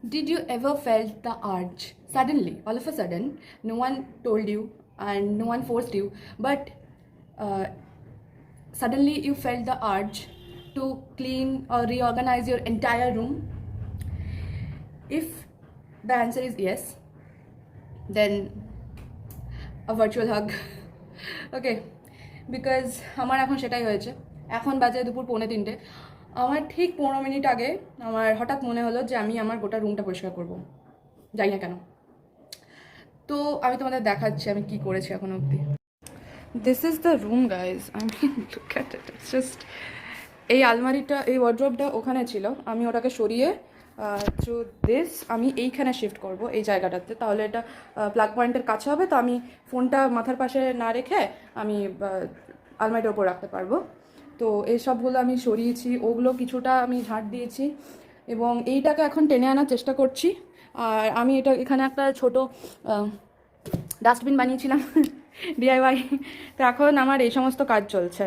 Did you ever felt the urge suddenly, all of a sudden, no one told you and no one forced you, but uh, suddenly you felt the urge to clean or reorganize your entire room? If the answer is yes, then a virtual hug. Okay, because আমার এখন সেটাই হয়েছে। এখন বাজে দুপুর 2:45। আমার ঠিক 15 minute আগে আমার হঠাৎ মনে হলো যে আমি আমার গোটা রুমটা পরিষ্কার করব, জানি না কেন। তো আমি তোমাদের দেখাচ্ছি আমি কি করেছি এখন অবধি। This is the room guys, I mean look at it, it's just, এই আলমারিটা, এই ওয়ার্ড্রোবটা ওখানে ছিল, আমি ওটাকে সরিয়ে থ্রু দিস আমি এইখানে শিফট করব, এই জায়গাটাতে। তাহলে এটা প্লাগ পয়েন্টের কাছে হবে, তো আমি ফোনটা মাথার পাশে না রেখে আমি আলমারিটার ওপর রাখতে পারবো। তো এইসবগুলো আমি সরিয়েছি, ওগুলো কিছুটা আমি ঝাঁট দিয়েছি এবং এইটাকে এখন টেনে আনার চেষ্টা করছি। আর আমি এটা এখানে একটা ছোট ডাস্টবিন বানিয়েছিলাম ডিআইওয়াই। তো এখন আমার এই সমস্ত কাজ চলছে।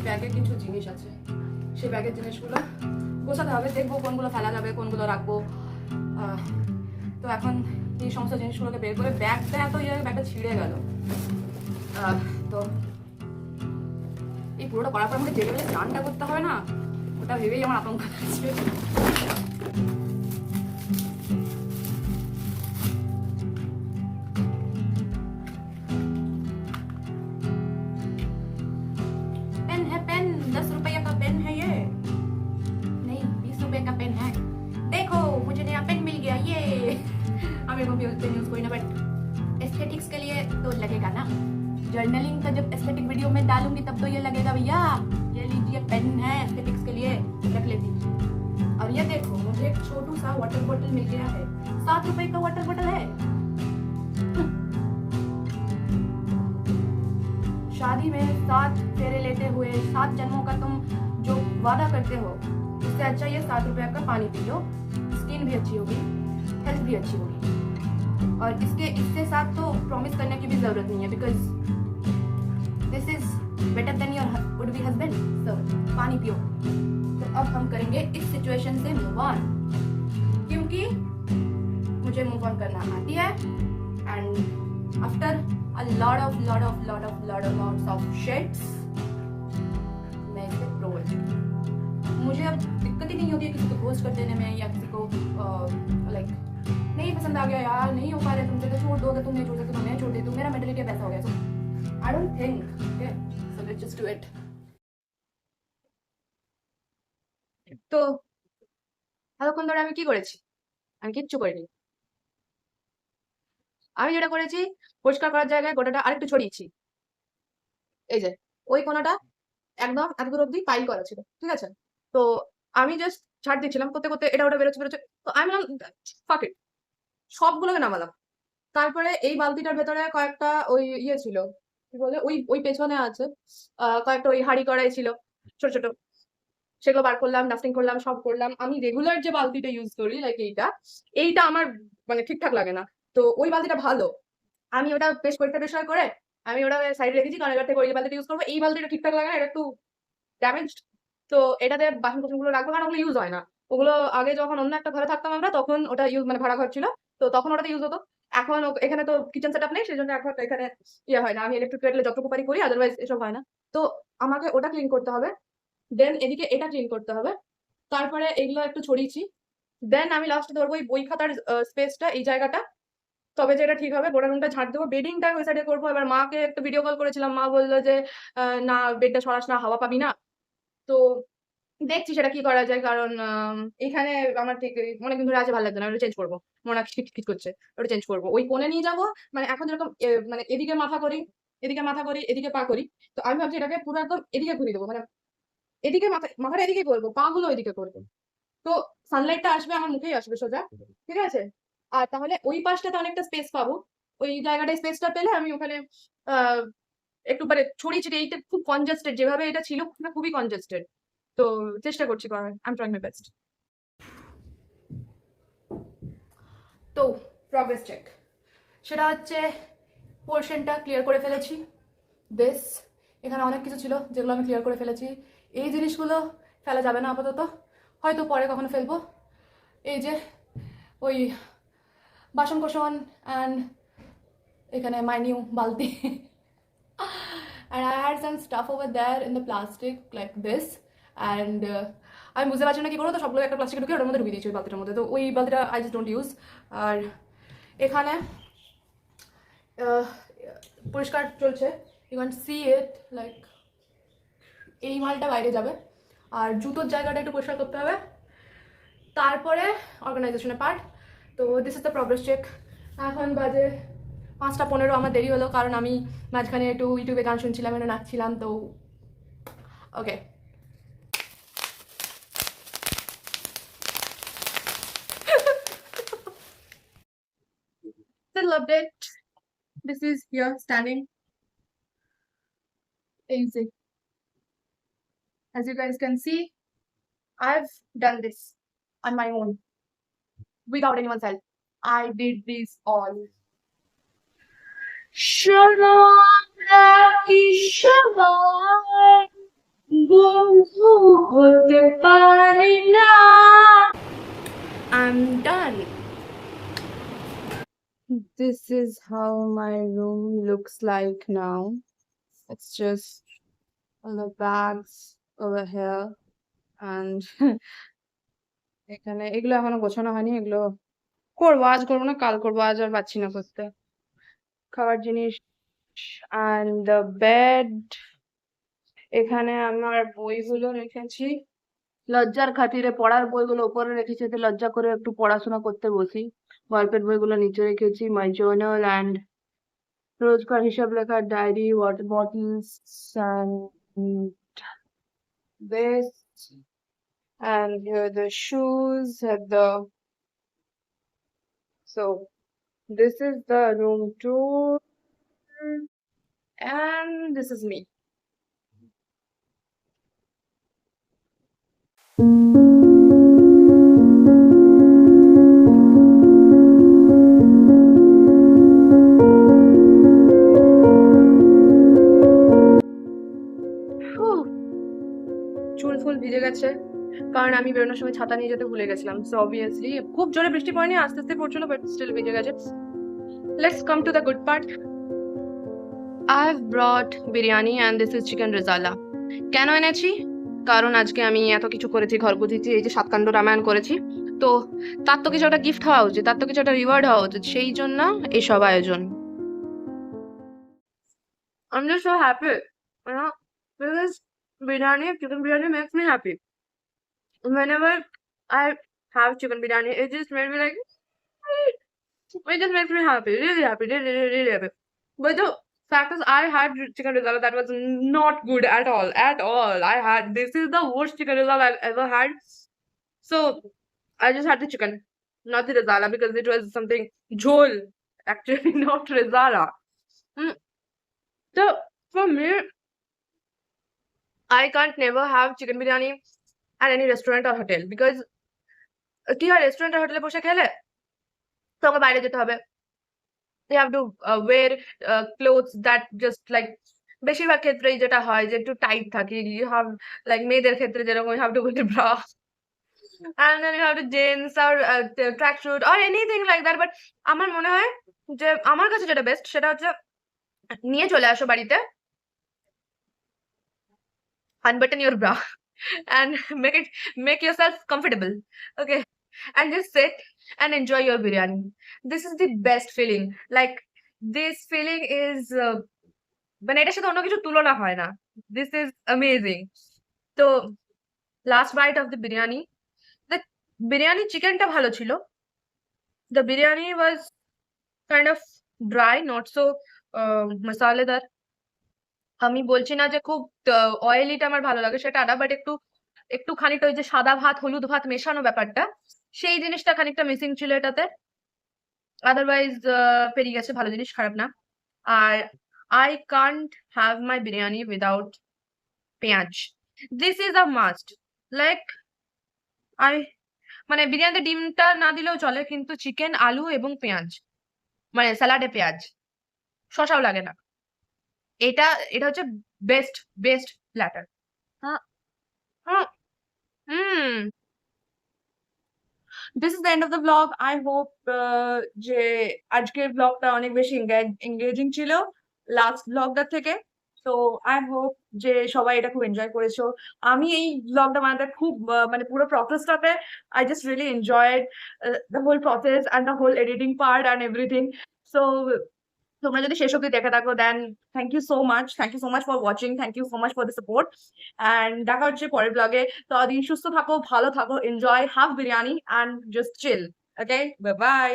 ব্যাগে কিছু জিনিস আছে, সেই ব্যাগের জিনিসগুলো গোছাতে হবে, দেখবো কোনগুলো ফেলা যাবে কোনগুলো রাখবো। তো এখন এই সমস্ত জিনিসগুলোকে বের করে ব্যাগটা এত ব্যাগটা ছিঁড়ে গেল। তো এই পুরোটা করার পর আমাকে যে লেভেলে স্নানটা করতে হবে না, ওটা ভেবেই আমার আতঙ্ক আছে। पेन यूज कोई ना, बट एस्थेटिक्स के लिए तो लगेगा ना। जर्नलिंग का जब एस्थेटिक वीडियो में डालूंगी तब तो ये लगेगा भैया ये लीजिए पेन है एस्थेटिक्स के लिए, रख लेती। और ये देखो मुझे एक छोटू सा वाटर बोतल मिल गया है, 7 रुपए का वाटर बोतल है। शादी में 7 फेरे लेते हुए 7 जन्मों का तुम जो वादा करते हो, उससे अच्छा ये 7 रुपए का पानी पी लो, स्किन भी अच्छी होगी, हेल्थ भी अच्छी होगी। और इसके साथ तो प्रॉमिस करने की भी जरूरत नहीं है, because this is better than your would be husband. So पानी पियो। तो अब हम करेंगे इस सिचुएशन से मूव ऑन, क्योंकि मुझे मूव ऑन करना आती है। And after a lot of lots of shits, करेছি। मुझे अब दिक्कत ही नहीं होती है किसी को घोस्ट कर देने में या किसी को लाइक नहीं पसंद आ गया यार, नहीं हो पा रहे तुमसे तो छोड़ दो, अगर तुम नहीं छोड़ सकते तो मैं छोड़ देती हूँ। मेरा मेंटालिटी वैसा हो गया, so I don't think okay, so let's just do it. তো এতক্ষণ ধরে আমি কি করেছি? আমি কিচ্ছু করিনি। আমি যেটা করেছি, পরিষ্কার করার জায়গায় গোটাটা আরেকটু ছড়িয়েছি। এই যে ওই কোণাটা একদম এতদূর অব্দি পাইল করা ছিল, ঠিক আছে? তো আমি জাস্ট ঝাড় দিচ্ছিলাম, করতে করতে এটা ওটা বেরোচ্ছে বেরোচ্ছে, তো আমি বললাম ফাক ইট, সবগুলোকে নামালাম। তারপরে এই বালতিটার ভেতরে কয়েকটা ওই ইয়ে ছিল, কি বলে, ওই ওই পেছনে আছে কয়েকটা ওই হাঁড়ি কড়াই ছিল ছোট ছোট, সেগুলো বার করলাম, ডাস্টিং করলাম, সব করলাম। আমি রেগুলার যে বালতিটা ইউজ করি লাইক এইটা, এইটা আমার মানে ঠিকঠাক লাগে না, তো ওই বালতিটা ভালো। আমি ওটা বেশ পরিষ্কার টরিষ্কার করে আমি ওটা সাইডে রেখেছি, কারণ এবার থেকে ওই বালতিটা ইউজ করবো। এই বালতিটা ঠিকঠাক লাগে না, এটা একটু ড্যামেজড, তো এটাতে বাসন কোসন গুলো রাখবো, কারণ ওগুলো ইউজ হয় না। ওগুলো আগে যখন অন্য একটা ঘরে থাকতাম আমরা, তখন ওটা ইউজ মানে ভাড়া ঘর ছিল, তো তখন ওটাতে ইউজ হতো। এখন এখানে তো কিচেন সেট আপ নেই, সেই জন্য এখন এখানে ইয়ে হয় না। আমি ইলেকট্রিক কেটলে যতটুকু পারি করি, আদারওয়াইজ এসব হয় না। তো আমাকে ওটা ক্লিন করতে হবে, দেন এদিকে এটা ক্লিন করতে হবে, তারপরে এগুলো একটু ছড়িয়েছি। দেন আমি লাস্টে ধরবো এই বই খাতার স্পেসটা, এই জায়গাটা, তবে যেটা ঠিক হবে। গোড়া রুমটা ঝাড় দেবো, বেডিংটা ওই সাইডে করবো। এবার মাকে একটা ভিডিও কল করেছিলাম, মা বললো যে না বেডটা সরাস না, হাওয়া পাবি না। তো দেখছি সেটা কি করা যায়, কারণ এখানে আমার ঠিক অনেকদিন ধরে আছে, ভালো লাগছে না, ওটা চেঞ্জ করবো। মনে খিটখিট করছে, ওটা চেঞ্জ করবো। ওই কোণে নিয়ে যাবো, মানে এখন যেরকম মানে এদিকে মাথা করি, এদিকে মাথা করি, এদিকে পা করি, তো আমি ভাবছি এটাকে পুরো একদম এদিকে ঘুরিয়ে দেবো, মানে এদিকে মাথাটা এদিকে করবো, পা গুলো এদিকে করবো, তো সানলাইটটা আসবে আমার মুখেই আসবে সোজা, ঠিক আছে? আর তাহলে ওই পাশটাতে অনেকটা স্পেস পাবো। ওই জায়গাটায় স্পেসটা পেলে আমি ওখানে আহ একটু মানে ছড়িয়ে ছিটিয়ে, এইটা খুব কনজেস্টেড, যেভাবে এটা ছিল না, খুবই কনজেস্টেড। তো চেষ্টা করছি করার, I am trying my best. তো প্রগ্রেস চেক, সেটা হচ্ছে পোর্শনটা ক্লিয়ার করে ফেলেছি। বেশ, এখানে অনেক কিছু ছিল যেগুলো আমি ক্লিয়ার করে ফেলেছি। এই জিনিসগুলো ফেলা যাবে না আপাতত, হয়তো পরে কখনো ফেলবো। এই যে ওই বাসন কোসন অ্যান্ড এখানে my new balti and I had some stuff over there in the plastic like this and আমি বুঝতে পারছি না কি করবো, তো সবগুলো একটা প্লাস্টিকে ঢুকে ওটার মধ্যে ঢুকিয়ে দিয়েছি ওই বালতিটার মধ্যে। তো ওই বালতিটা আই জাস্ট ডোন্ট ইউজ। আর এখানে পরিষ্কার চলছে, you can see it, like এই মালটা বাইরে যাবে, আর জুতোর জায়গাটা একটু পরিষ্কার করতে হবে, তারপরে অর্গানাইজেশনের পার্ট। তো this is the progress check. এখন বাজে 5:15, আমার দেরি হলো কারণ আমি মাঝখানে একটু ইউটিউবে গান শুনছিলাম, একটু নাচছিলাম, তো ওকে। Still update. This is here standing. Easy. As you guys can see, I've done this on my own without anyone's help. I did this all. Shalom রাখি সবাই, বন্ধু হতে পারি না। I'm done. This is how my room looks like now. It's just all the bags over here and এখানে এগুলো এখনো গোছানো হয়নি, এগুলো করবো, আজ করবো না কাল করবো, আজ আর পাচ্ছি না করতে। খাবার জিনিস and the bed, এখানে আমার বইগুলো রেখেছি, লজ্জার খাতিরে পড়ার বইগুলো উপরে রেখেছি, যাতে লজ্জা করে একটু পড়াশোনা করতে বসি। গল্পের বইগুলো নিচে রেখেছি, মাই জার্নাল অ্যান্ড রোজকার হিসাব লেখার diary, water bottles and this, and here are the shoes at the, so this is the room tour and this is me. চুল ফুল ভিজে গেছে, কারণ আমি বেরোনোর সময় ছাতা নিয়ে যেতে ভুলে গেছিলাম। সো অবভিয়াসলি খুব জোরে বৃষ্টি পড়েনি, আস্তে আস্তে পড়ছিল, বাট স্টিল ভিজে গেছে। Let's come to the good part. I have brought biryani and this is chicken rizala. কেন এনেছি? কারণ আজকে আমি এত কিছু করেছি ঘরগুতিতে, এই যে সাতকাণ্ড রামায়ণ করেছি, তো তার তো কিছু একটা গিফট হওয়া উচিত, তার তো কিছু একটা রিওয়ার্ড হওয়া উচিত, সেই জন্য এসব আয়োজন। I'm just so happy, you know, because chicken biryani makes me happy. Whenever I have chicken biryani, it just makes me like, it just makes me happy, really happy, really, really, really happy. But the fact is, I had chicken risotto that was not good at all, at all. This is the worst chicken risotto I've ever had. So I just had the chicken, not the risala, because it was something jhol, actually, not risala. Mm. So for me, I can't never have chicken biryani at any restaurant or hotel, because কি হয়, restaurant আর হোটেলে বসে খেলে তোমাকে বাইরে যেতে হবে, you have to wear clothes that just like, বেশিরভাগ ক্ষেত্রেই যেটা হয় যে একটু টাইট থাকে, you have like মেয়েদের ক্ষেত্রে যেরকম you have to wear bra and then you have to jeans or track suit or anything like that, but আমার মনে হয় যে আমার কাছে যেটা বেস্ট সেটা হচ্ছে নিয়ে চলে আসো বাড়িতে, unbutton your bra and make yourself comfortable, okay, and just sit and enjoy your biryani. This is the best feeling, like this feeling is মানে এটার সাথে অন্য কিছু তুলনা হয় না, this is amazing. তো last bite of the biryani, the biryani চিকেনটা ভালো ছিল, the biryani was kind of dry, not so মশালেদার। আমি বলছি না যে খুব অয়েলিটা আমার ভালো লাগে, সেটা না, বাট একটু খানিকটা ওই যে সাদা ভাত হলুদ ভাত মেশানো ব্যাপারটা, সেই জিনিসটা খানিকটা মিসিং ছিল এটাতে। আদারওয়াইজ পেরিয়ে গেছে, ভালো জিনিস, খারাপ না। আর I can't have my biryani without peyaj, this is a must. Like I মানে বিরিয়ানিতে ডিমটা না দিলেও চলে, কিন্তু চিকেন, আলু এবং পেঁয়াজ, মানে স্যালাডে পেঁয়াজ, শসাও লাগে না, এটা এটা হচ্ছে best best platter. This is the end of the blog. I hope যে আজকের ব্লগটা অনেক বেশি এঙ্গেজিং ছিল লাস্ট ব্লগটার থেকে। তো আই হোপ যে সবাই এটা খুব এনজয় করেছো। আমি এই ব্লগটা বানাতে খুব মানে পুরো প্রসেসটাতে I just really enjoyed the whole process and the whole editing part and everything. So তোমরা যদি শেষ অব্দি দেখে থাকো, then thank you so much for watching, thank you so much for the support, and দেখা হচ্ছে পরের ব্লগে। ততদিন সুস্থ থাকো, ভালো থাকো, enjoy, have biryani and just chill, okay, bye by.